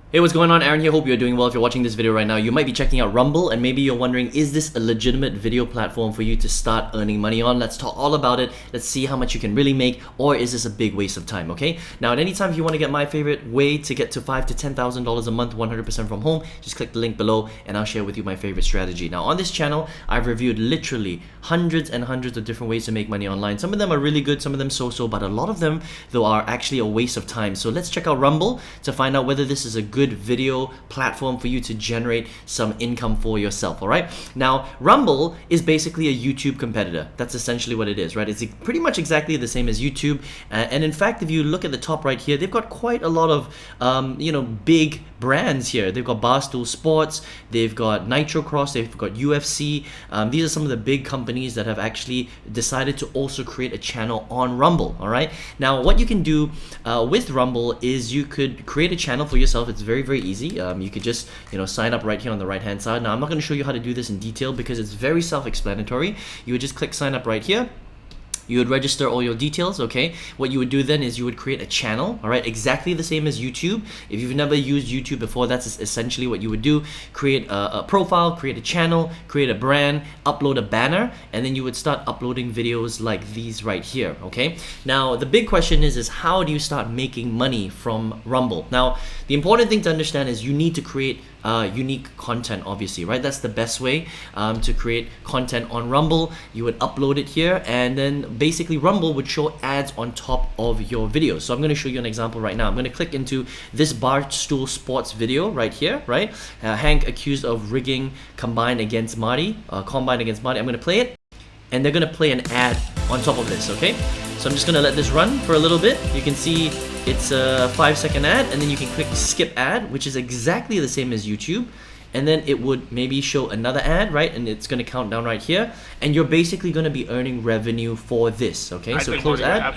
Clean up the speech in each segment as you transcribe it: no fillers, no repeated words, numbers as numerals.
Hey, what's going on? Aaron here. Hope you're doing well. If you're watching this video right now, you might be checking out Rumble and maybe you're wondering, is this a legitimate video platform for you to start earning money on? Let's talk all about it. Let's see how much you can really make, or is this a big waste of time, okay? Now, at any time, if you want to get my favorite way to get to $5,000 to $10,000 a month, 100% from home, just click the link below and I'll share with you my favorite strategy. Now, on this channel, I've reviewed literally hundreds and hundreds of different ways to make money online. Some of them are really good, some of them so-so, but a lot of them, though, are actually a waste of time. So let's check out Rumble to find out whether this is a good video platform for you to generate some income for yourself. All right, now Rumble is basically a YouTube competitor. That's essentially what it is, right? It's pretty much exactly the same as YouTube, and in fact, if you look at the top right here, they've got quite a lot of big brands here. They've got Barstool Sports, they've got Nitro Cross, they've got UFC. These are some of the big companies that have actually decided to also create a channel on Rumble. All right, now what you can do with Rumble is you could create a channel for yourself. It's very easy. You could just sign up right here on the right hand side. Now I'm not going to show you how to do this in detail because it's very self-explanatory. You would just click sign up right here. You would register all your details, okay? What you would do then is you would create a channel, all right? Exactly the same as YouTube. If you've never used YouTube before, that's essentially what you would do. Create a profile, create a channel, create a brand, upload a banner, and then you would start uploading videos like these right here, okay? Now, the big question is how do you start making money from Rumble? Now, the important thing to understand is you need to create unique content, obviously, right? That's the best way to create content on Rumble. You would upload it here, and then basically Rumble would show ads on top of your videos. So I'm going to show you an example right now. I'm going to click into this Barstool Sports video right here, right? Hank accused of rigging combine against Marty. I'm going to play it, and they're going to play an ad on top of this, okay? So I'm just going to let this run for a little bit. You can see it's a 5-second ad, and then you can click skip ad, which is exactly the same as YouTube. And then it would maybe show another ad, right? And it's going to count down right here. And you're basically going to be earning revenue for this, okay? So close ad.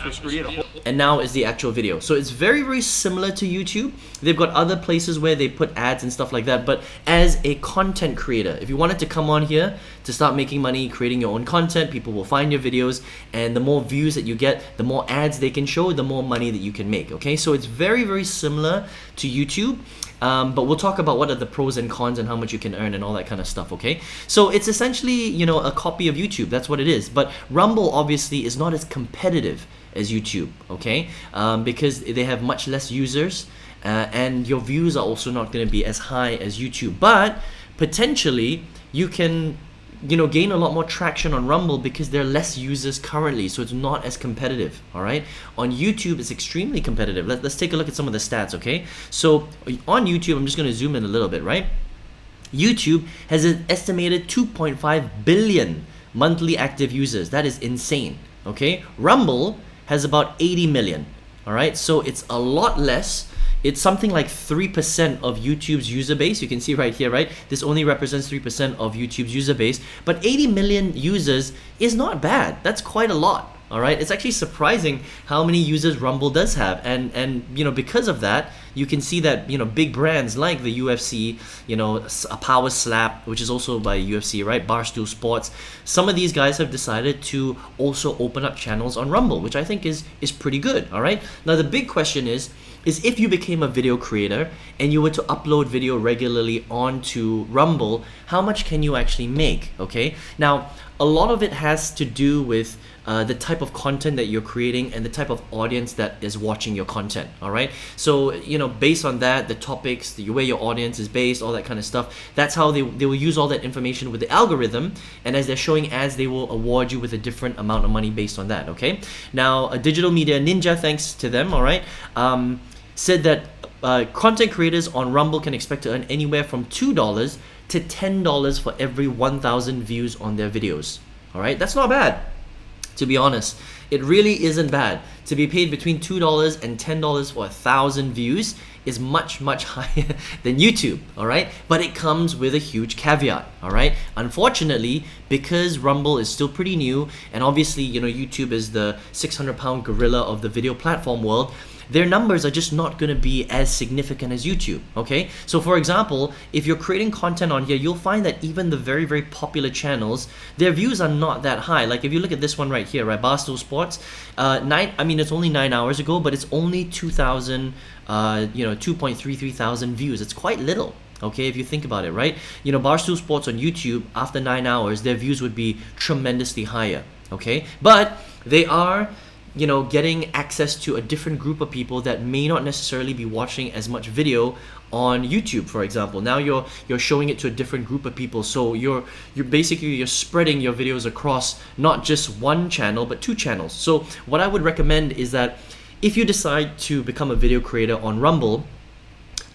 And now is the actual video. So it's very similar to YouTube. They've got other places where they put ads and stuff like that. But as a content creator, if you wanted to come on here to start making money, creating your own content, people will find your videos. And the more views that you get, the more ads they can show, the more money that you can make, okay? So it's very similar to YouTube. But we'll talk about what are the pros and cons and how much you can earn and all that kind of stuff, okay? So it's essentially, a copy of YouTube. That's what it is. But Rumble obviously is not as competitive as YouTube, okay? Because they have much less users and your views are also not going to be as high as YouTube. But potentially you can gain a lot more traction on Rumble because there are less users currently, so it's not as competitive. All right, on YouTube it's extremely competitive. Let's take a look at some of the stats, okay? So on YouTube, I'm just going to zoom in a little bit, right? YouTube has an estimated 2.5 billion monthly active users. That is insane, okay? Rumble has about 80 million. All right, so it's a lot less. It's something like 3% of YouTube's user base. You can see right here, right? This only represents 3% of YouTube's user base, but 80 million users is not bad. That's quite a lot. All right, it's actually surprising how many users Rumble does have, and because of that, you can see that big brands like the UFC, a Power Slap, which is also by UFC, right? Barstool Sports. Some of these guys have decided to also open up channels on Rumble, which I think is pretty good. All right. Now the big question is if you became a video creator and you were to upload video regularly onto Rumble, how much can you actually make? Okay. Now a lot of it has to do with the type of content that you're creating and the type of audience that is watching your content. All right, so based on that, the topics, where your audience is based, all that kind of stuff, that's how they will use all that information with the algorithm, and as they're showing ads, they will award you with a different amount of money based on that. Okay, now a Digital Media Ninja, thanks to them, all right, said that content creators on Rumble can expect to earn anywhere from $2 to $10 for every 1,000 views on their videos. All right, that's not bad. To be honest, it really isn't bad. To be paid between $2 and $10 for 1,000 views is much higher than YouTube, all right? But it comes with a huge caveat, all right? Unfortunately, because Rumble is still pretty new, and obviously, YouTube is the 600-pound gorilla of the video platform world, their numbers are just not going to be as significant as YouTube, okay? So for example, if you're creating content on here, you'll find that even the very, very popular channels, their views are not that high. Like if you look at this one right here, right, Barstool Sports, it's only 9 hours ago, but it's only 2.33 thousand views. It's quite little. Okay, if you think about it, right? Barstool Sports on YouTube, after 9 hours, their views would be tremendously higher, okay? But they are, getting access to a different group of people that may not necessarily be watching as much video on YouTube, for example. Now you're showing it to a different group of people, so you're spreading your videos across not just one channel, but 2 channels. So what I would recommend is that if you decide to become a video creator on Rumble,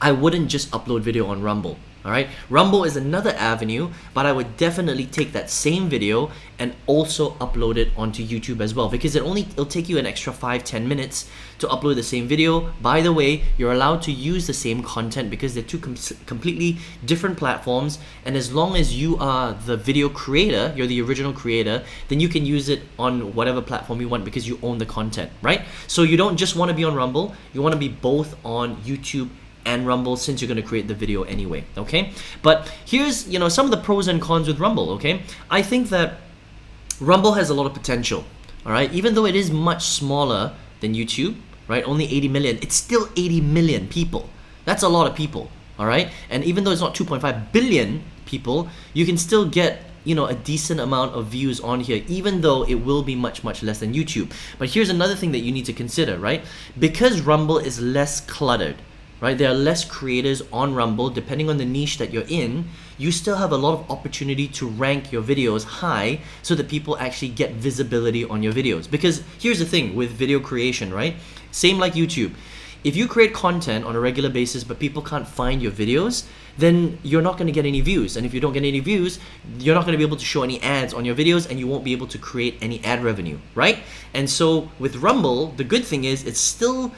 I wouldn't just upload video on Rumble, all right? Rumble is another avenue, but I would definitely take that same video and also upload it onto YouTube as well, because it'll take you an extra 5-10 minutes to upload the same video. By the way, you're allowed to use the same content because they're 2 completely different platforms, and as long as you are the video creator, you're the original creator, then you can use it on whatever platform you want because you own the content, right? So you don't just want to be on Rumble, you want to be both on YouTube and Rumble, since you're going to create the video anyway, okay? But here's, some of the pros and cons with Rumble, okay? I think that Rumble has a lot of potential, all right? Even though it is much smaller than YouTube, right? Only 80 million, it's still 80 million people. That's a lot of people, all right? And even though it's not 2.5 billion people, you can still get a decent amount of views on here, even though it will be much, much less than YouTube. But here's another thing that you need to consider, right? Because Rumble is less cluttered, right? There are less creators on Rumble. Depending on the niche that you're in, you still have a lot of opportunity to rank your videos high so that people actually get visibility on your videos. Because here's the thing with video creation, right? Same like YouTube. If you create content on a regular basis but people can't find your videos, then you're not going to get any views. And if you don't get any views, you're not going to be able to show any ads on your videos, and you won't be able to create any ad revenue, right? And so with Rumble, the good thing is it's still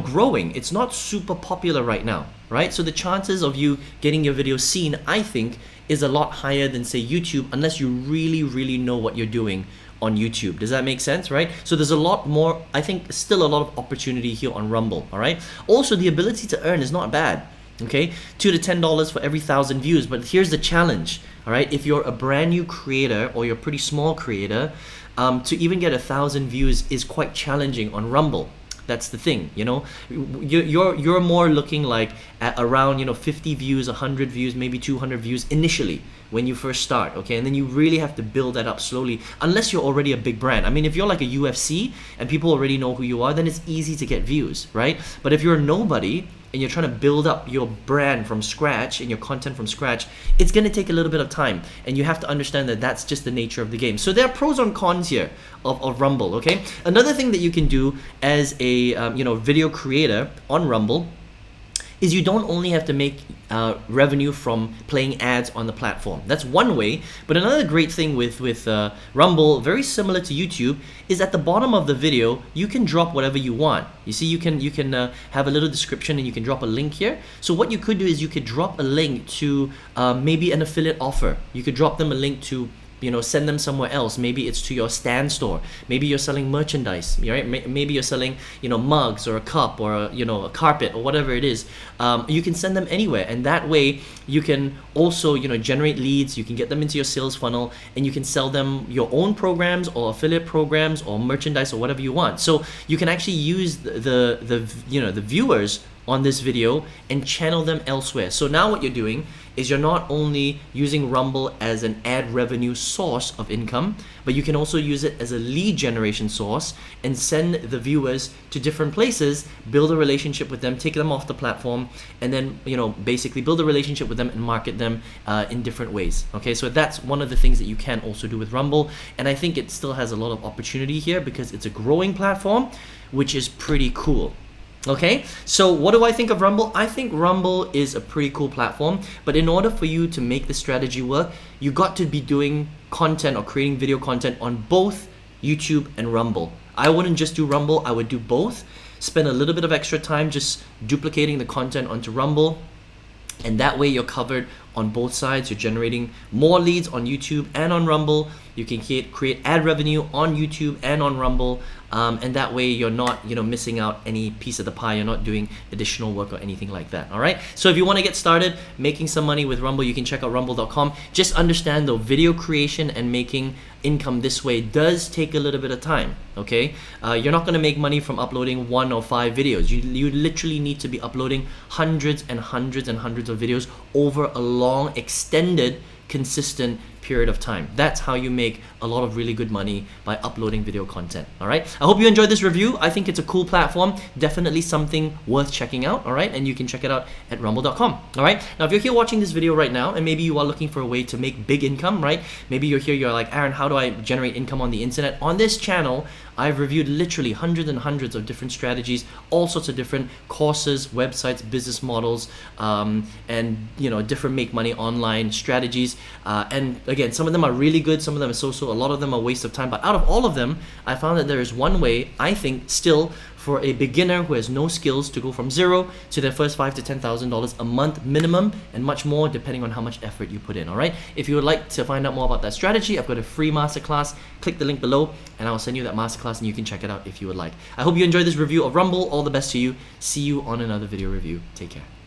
growing. It's not super popular right now, right? So the chances of you getting your videos seen, I think, is a lot higher than, say, YouTube, unless you really, really know what you're doing on YouTube. Does that make sense, right? So there's a lot more, I think, still a lot of opportunity here on Rumble, all right? Also, the ability to earn is not bad, okay? $2 to $10 for every 1,000 views, but here's the challenge, all right? If you're a brand new creator or you're a pretty small creator, to even get 1,000 views is quite challenging on Rumble. That's the thing, you're more looking like at around 50 views, 100 views, maybe 200 views initially when you first start, okay? And then you really have to build that up slowly, unless you're already a big brand. I mean, if you're like a UFC and people already know who you are, then it's easy to get views, right? But if you're a nobody and you're trying to build up your brand from scratch and your content from scratch, it's going to take a little bit of time, and you have to understand that that's just the nature of the game. So there are pros and cons here of Rumble, okay? Another thing that you can do as a video creator on Rumble is you don't only have to make revenue from playing ads on the platform. That's one way. But another great thing with Rumble, very similar to YouTube, is at the bottom of the video you can drop whatever you want. You see, you can have a little description and you can drop a link here. So what you could do is you could drop a link to maybe an affiliate offer. You could drop them a link to send them somewhere else. Maybe it's to your Stan store. Maybe you're selling merchandise, right? Maybe you're selling, mugs or a cup or a carpet or whatever it is. You can send them anywhere, and that way you can also, generate leads. You can get them into your sales funnel, and you can sell them your own programs or affiliate programs or merchandise or whatever you want. So you can actually use the viewers on this video and channel them elsewhere. So now what you're doing is you're not only using Rumble as an ad revenue source of income, but you can also use it as a lead generation source and send the viewers to different places, build a relationship with them, take them off the platform, and then basically build a relationship with them and market them in different ways. Okay, so that's one of the things that you can also do with Rumble, and I think it still has a lot of opportunity here because it's a growing platform, which is pretty cool. Okay, so what do I think of Rumble? I think Rumble is a pretty cool platform, but in order for you to make the strategy work, you got to be doing content or creating video content on both YouTube and Rumble. I wouldn't just do Rumble, I would do both. Spend a little bit of extra time just duplicating the content onto Rumble, and that way you're covered on both sides. You're generating more leads on YouTube and on Rumble, You can create ad revenue on YouTube and on Rumble, and that way you're not missing out any piece of the pie. You're not doing additional work or anything like that. All right. So if you want to get started making some money with Rumble, you can check out rumble.com. Just understand though, video creation and making income this way does take a little bit of time. Okay, you're not going to make money from uploading 1 or 5 videos. You literally need to be uploading hundreds and hundreds and hundreds of videos over a long, extended, consistent period of time. That's how you make a lot of really good money, by uploading video content. All right, I hope you enjoyed this review. I think it's a cool platform, definitely something worth checking out. All right, and you can check it out at rumble.com. All right, now if you're here watching this video right now and maybe you are looking for a way to make big income, right? Maybe you're here, you're like, Aaron, how do I generate income on the internet? On this channel, I've reviewed literally hundreds and hundreds of different strategies, all sorts of different courses, websites, business models, and different make money online strategies. And again, some of them are really good, some of them are so-so, a lot of them are a waste of time. But out of all of them, I found that there is one way, I think, still for a beginner who has no skills to go from zero to their first $5,000 to $10,000 a month minimum, and much more depending on how much effort you put in. All right, if you would like to find out more about that strategy, I've got a free masterclass. Click the link below and I'll send you that masterclass and you can check it out if you would like. I hope you enjoyed this review of Rumble. All the best to you. See you on another video review. Take care.